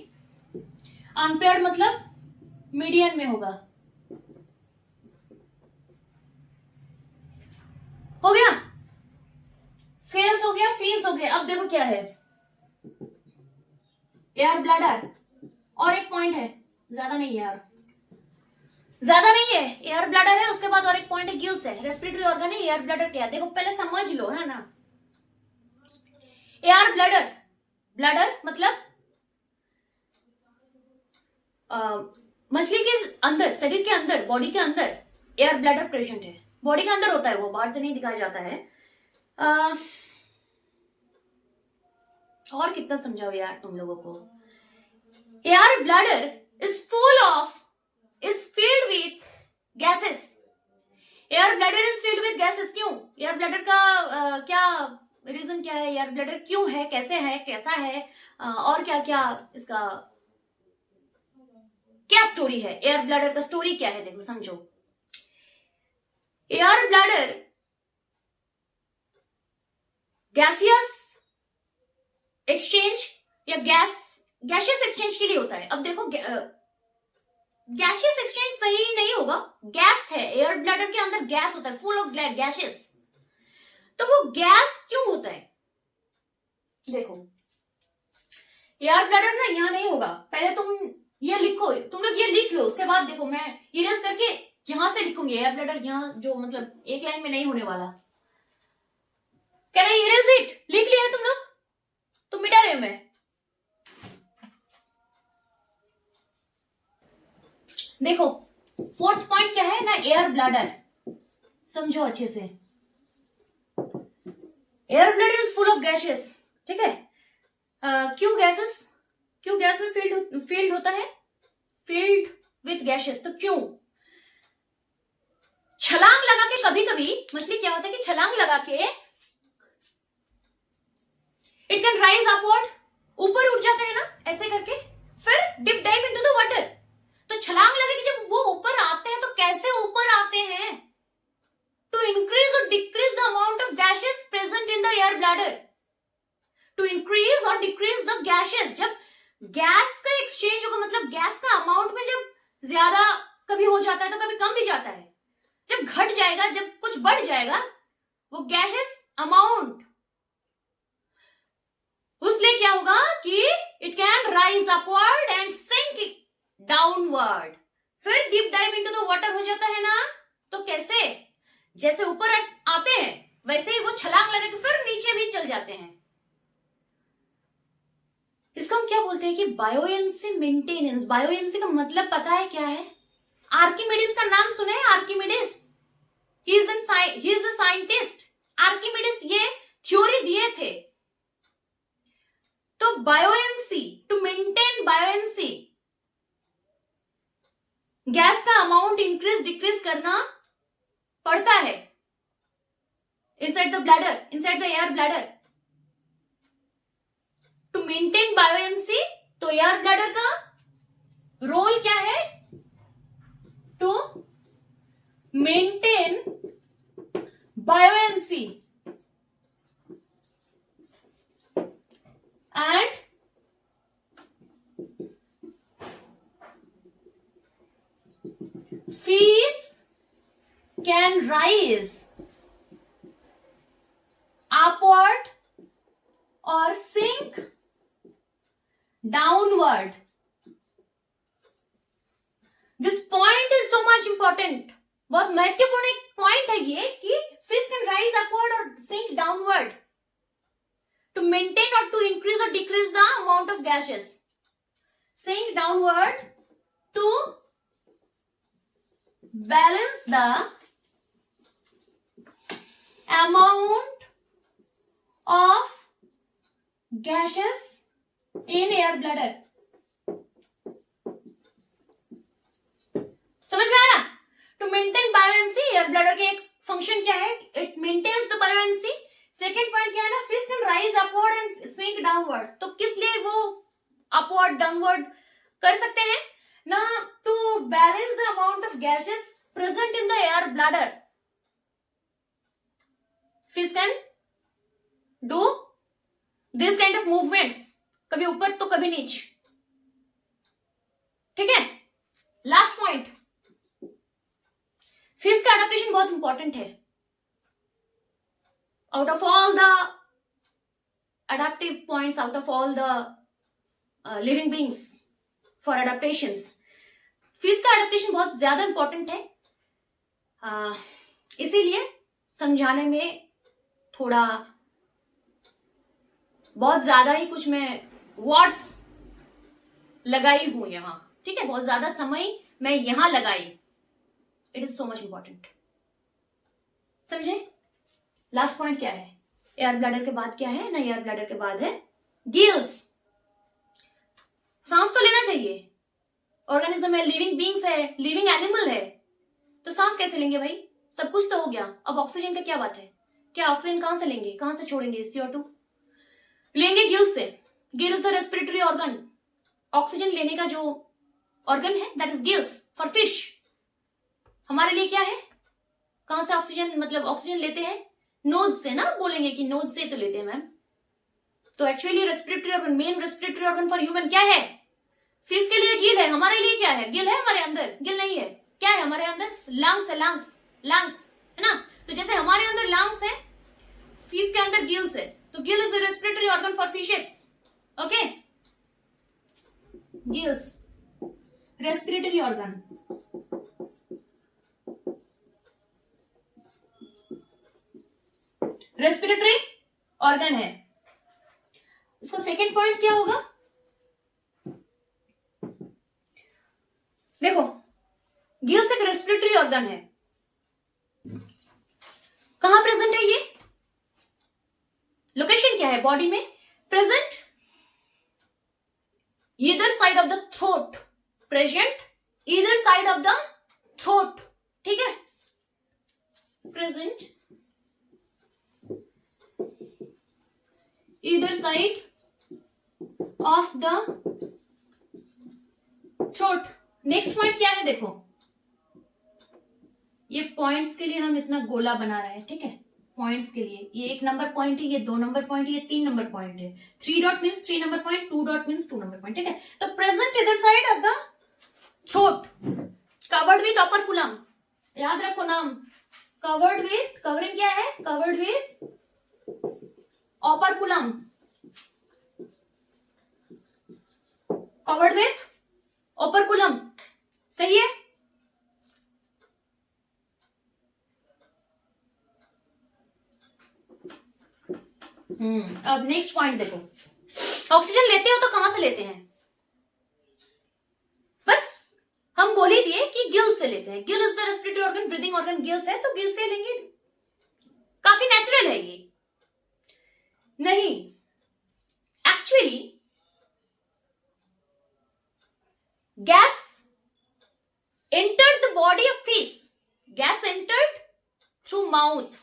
Unpaired मतलब median में होगा. हो गया, sales हो गया, फील्स हो गए. अब देखो क्या है, एयर ब्लैडर और एक पॉइंट है, ज्यादा नहीं है यार, ज्यादा नहीं है. एयर ब्लैडर है, उसके बाद और एक पॉइंट है, गिल्स है. रेस्पिरेटरी ऑर्गन है, एयर ब्लैडर क्या है देखो पहले समझ लो, है ना. एयर ब्लैडर मतलब मछली के अंदर, शरीर के अंदर, बॉडी के अंदर एयर ब्लैडर प्रेजेंट है. बॉडी के अंदर होता है, वो बाहर से नहीं दिखाया जाता है. और कितना समझाओ यार तुम लोगों को. Air bladder is filled with gases. Air bladder is filled with gases. क्यों? एयर ब्लैडर का क्या रीजन क्या है, एयर ब्लैडर क्यों है, कैसे है, कैसा है, और क्या क्या इसका क्या स्टोरी है. एयर ब्लैडर का स्टोरी क्या है देखो समझो. एयर ब्लैडर गैसियस एक्सचेंज या गैसियस एक्सचेंज के लिए होता है. अब देखो गैसियस एक्सचेंज सही नहीं होगा, गैस है. एयर ब्लैडर के अंदर गैस होता है, फुल ऑफ गैसेस. तो वो गैस क्यों होता है देखो. एयर ब्लैडर ना यहां नहीं होगा, पहले तुम ये लिखो, तुम लोग ये लिख लो, उसके बाद देखो मैं इरेज करके यहां से लिखूंगी. एयर ब्लैडर यहां जो मतलब एक लाइन में नहीं होने वाला. Can I erase it? लिख लिया है तुम लोग, तुम मिटा रहे हो. मैं देखो फोर्थ पॉइंट क्या है ना, एयर ब्लैडर समझो अच्छे से. Air bladder is full of gases. ठीक है, क्यों गैस में फील्ड होता है, फील्ड विथ गैसेस. तो क्यों? छलांग लगा के कभी कभी मछली क्या होता है कि छलांग लगा के इट कैन राइज अपवर्ड, ऊपर उठ जाते हैं ना ऐसे करके, फिर dip dive into the water. तो छलांग लगे कि जब वो ऊपर आते हैं तो कैसे ऊपर आते हैं, टू इंक्रीज और decrease the amount of gases present in the air bladder. To increase और डिक्रीज द गैसेस. जब गैस का एक्सचेंज होगा मतलब गैस का अमाउंट में जब ज्यादा कभी हो जाता है तो कभी कम भी जाता है. जब घट जाएगा, जब कुछ बढ़ जाएगा, वो गैसेस अमाउंट, उसलिए क्या होगा कि it can rise upward and sink downward. फिर deep dive into the water हो जाता है ना. तो कैसे? जैसे ऊपर आते हैं वैसे ही वो छलांग लगा के फिर नीचे भी चल जाते हैं. इसको हम क्या बोलते हैं कि बायोएंसी मेंटेनेंस. बायोएंसी का मतलब पता है क्या है? आर्किमिडीज का नाम सुने हैं? Archimedes, he is a scientist. Archimedes ये थ्योरी दिए थे. तो buoyancy, to maintain buoyancy, gas का अमाउंट इंक्रीज डिक्रीज करना पड़ता है inside the bladder, inside the air bladder. To maintain buoyancy, तो एयर ब्लैडर का रोल क्या है? To maintain buoyancy and fish can rise upward or sink downward. This point is so much important. बहुत महत्वपूर्ण एक पॉइंट है ये कि fish can rise upward or sink downward to maintain or to increase or decrease the amount of gases. Sink downward to balance the amount of gases in air bladder. समझ में आया? To maintain buoyancy, air bladder के एक function क्या है, it maintains the bioenergy. Second point क्या है ना, fish can rise upward and sink downward, तो किस लिए वो अपवर्ड डाउनवर्ड कर सकते हैं ना, to balance the amount of gases present in the air bladder. Fish can do this kind of movements, कभी ऊपर तो कभी नीचे, ठीक है। लास्ट पॉइंट, फिश का एडेप्टेशन बहुत इंपॉर्टेंट है। Out of all the adaptive points, out of all the living beings for adaptations, fish का एडेप्टेशन बहुत ज्यादा इंपॉर्टेंट है। इसीलिए समझाने में थोड़ा बहुत ज्यादा ही कुछ मैं वर्ड्स लगाई हूं यहां, ठीक है, बहुत ज्यादा समय मैं यहां लगाई। It is so much important, समझे। लास्ट पॉइंट क्या है, एयर ब्लैडर के बाद क्या है ना, एयर ब्लैडर के बाद है गिल्स। सांस तो लेना चाहिए, ऑर्गेनिज्म है, लिविंग बींग्स है, लिविंग एनिमल है, तो सांस कैसे लेंगे भाई, सब कुछ तो हो गया, अब ऑक्सीजन का क्या बात है, क्या ऑक्सीजन कहां से लेंगे, कहां से छोड़ेंगे, CO2 लेंगे गिल्स से। Gills the respiratory organ, oxygen लेने का जो ऑर्गन है that is gills for fish. हमारे लिए क्या है, कहां से ऑक्सीजन, मतलब ऑक्सीजन लेते हैं नोज से ना, बोलेंगे कि नोज से तो लेते हैं मैम, तो actually respiratory organ, main respiratory organ for human क्या है, फिश के लिए गिल है, हमारे लिए क्या है, गिल है हमारे अंदर, गिल नहीं है, क्या है हमारे अंदर, लंग्स है, लंग्स है ना। तो जैसे हमारे अंदर लंग्स है, फिश के अंदर गिल्स है, तो Gill is the respiratory organ for fishes, okay. Gills respiratory organ, respiratory organ है। इसका सेकेंड पॉइंट क्या होगा, देखो गिल्स एक रेस्पिरेटरी ऑर्गन है, कहां प्रेजेंट है ये, लोकेशन क्या है बॉडी में, present either side of the throat, present either side of the throat, ठीक है, present either side of the throat। Next point क्या है, देखो ये पॉइंट्स के लिए हम इतना गोला बना रहे हैं, ठीक है, पॉइंट्स के लिए ये 1 नंबर पॉइंट है, ये 2 नंबर पॉइंट है, ये 3 नंबर पॉइंट है, 3 dot means 3 number point, 2 dot means 2 number point, ठीक है। तो प्रेजेंट इधर side of the throat, covered with operculum, याद रखो नाम, कवर्ड विथ, कवरिंग क्या है, covered with operculum, covered with operculum, सही है। अब नेक्स्ट पॉइंट देखो, ऑक्सीजन लेते हो तो कहां से लेते हैं, बस हम बोल ही दिए कि गिल्स से लेते हैं, Gill is the respiratory organ, breathing organ gills है, तो गिल से लेंगे, काफी नेचुरल है ये। नहीं, actually gas entered the body of fish, gas entered through mouth,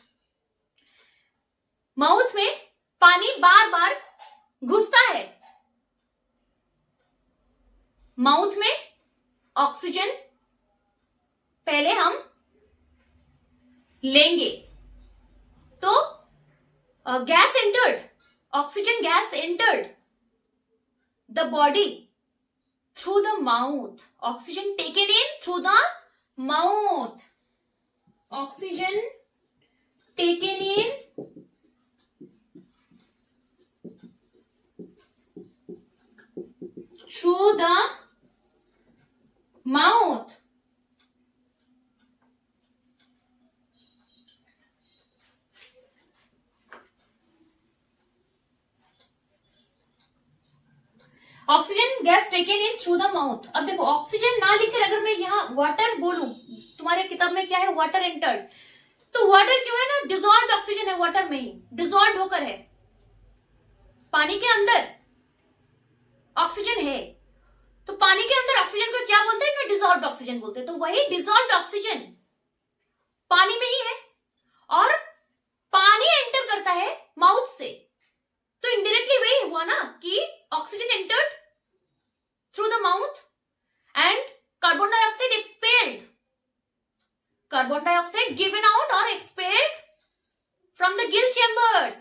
mouth में पानी बार बार घुसता है, माउथ में ऑक्सीजन पहले हम लेंगे, तो gas entered, oxygen gas entered the body through the mouth, oxygen taken in through the mouth, oxygen taken in through the mouth, oxygen gas taken in through the mouth. अब देखो oxygen ना लिखकर अगर मैं यहाँ वाटर बोलूं, तुम्हारे किताब में क्या है, वाटर एंटर्ड, तो वाटर क्यों है ना, डिजॉल्व ऑक्सीजन है, वाटर में ही डिजॉल्व होकर है, पानी के अंदर ऑक्सीजन है, तो पानी के अंदर ऑक्सीजन को क्या बोलते हैं ना, डिजॉल्व ऑक्सीजन बोलते हैं, तो वही डिजॉल्व ऑक्सीजन पानी में ही है, डाइऑक्साइड गिवन आउट और expelled from the gill chambers.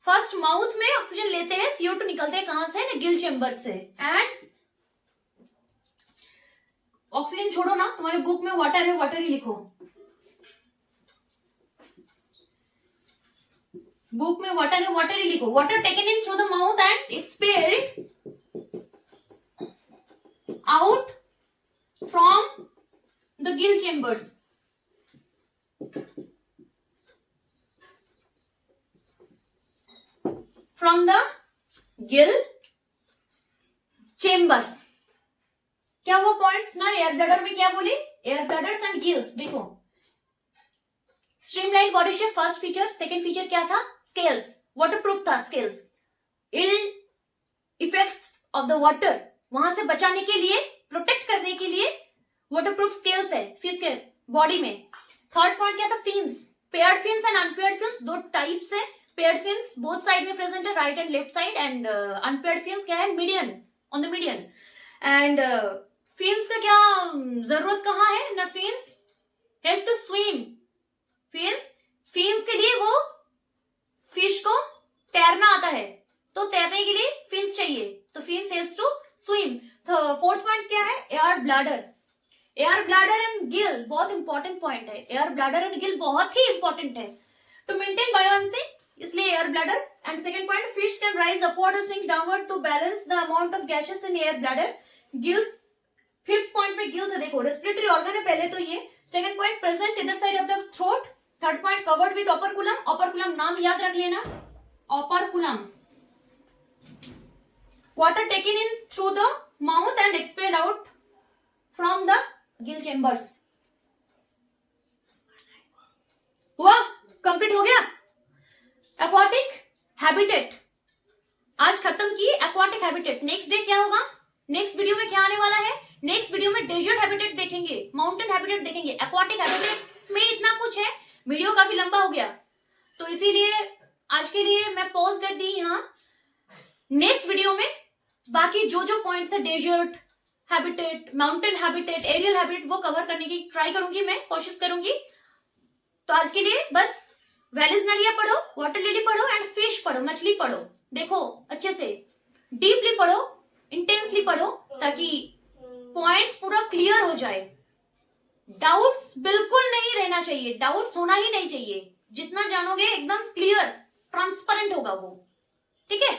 First mouth में ऑक्सीजन लेते हैं, CO2 निकलते हैं कहां से? गिल चेम्बर से। एंड ऑक्सीजन छोड़ो ना, तुम्हारे बुक में वाटर है, वाटर ही लिखो। बुक में वाटर है, वाटर ही लिखो। Water taken in through the mouth and expelled out from the gill chambers. From the gill chambers. क्या हुआ पॉइंट्स ना? एयर ब्लैडर में क्या बोले? Air bladders and gills. देखो streamline body shape first feature, second feature क्या था? Scales, waterproof था scales. Ill effects of the water, वहां से बचाने के लिए, प्रोटेक्ट करने के लिए वाटरप्रूफ स्केल्स है फिश के बॉडी में। थर्ड पॉइंट क्या था? Fins, paired fins and unpaired fins, दो टाइप्स है। पेयर्ड फिन्स बोथ साइड में प्रेजेंट है, right and left side, and unpaired fins क्या है? Median, on the median. And fins का क्या जरूरत कहाँ है ना? Fins help to swim. Fins के लिए वो फिश को तैरना आता है, तो तैरने के लिए फिन्स चाहिए, तो फिन्स हेल्प्स टू स्विम। तो फोर्थ पॉइंट क्या है? Air bladder. Air bladder and gill बहुत इंपॉर्टेंट पॉइंट है। एयर ब्लैडर एंड गिल बहुत ही इंपॉर्टेंट है टू मेंटेन बायोएंसी, इसलिए air bladder. And second point, fish can rise upward और sink downward to balance the amount of gases in air bladder. Gills, fifth point में gills है, देखो respiratory organ है पहले तो ये। सेकंड पॉइंट, प्रेजेंट इधर side of the throat. Third point, covered with operculum. Operculum नाम याद रख लेना, operculum. Water taken in through the mouth and expelled out from the gill chambers. हुआ? कंप्लीट हो गया। एक्वाटिक हैबिटेट आज खत्म की। एक्वाटिक हैबिटेट नेक्स्ट डे क्या होगा? नेक्स्ट वीडियो में क्या आने वाला है? नेक्स्ट वीडियो में डेजर्ट हैबिटेट देखेंगे, माउंटेन हैबिटेट देखेंगे। एक्वाटिक हैबिटेट में इतना कुछ है, वीडियो काफी लंबा हो गया, तो इसीलिए आज के लिए मैं पॉज कर दी यहाँ। नेक्स्ट वीडियो में बाकी जो जो पॉइंट्स है, desert habitat, mountain habitat, aerial habitat, वो कवर करने की ट्राई करूंगी, मैं कोशिश करूंगी। तो आज के लिए बस वेलिस्नेरिया पढ़ो, वाटर लिली पढ़ो एंड फिश पढ़ो, मछली पढ़ो। देखो अच्छे से डीपली पढ़ो, इंटेंसली पढ़ो, ताकि पॉइंट्स पूरा क्लियर हो जाए। डाउट्स बिल्कुल नहीं रहना चाहिए, डाउट्स होना ही नहीं चाहिए। जितना जानोगे एकदम क्लियर, ट्रांसपेरेंट होगा वो, ठीक है।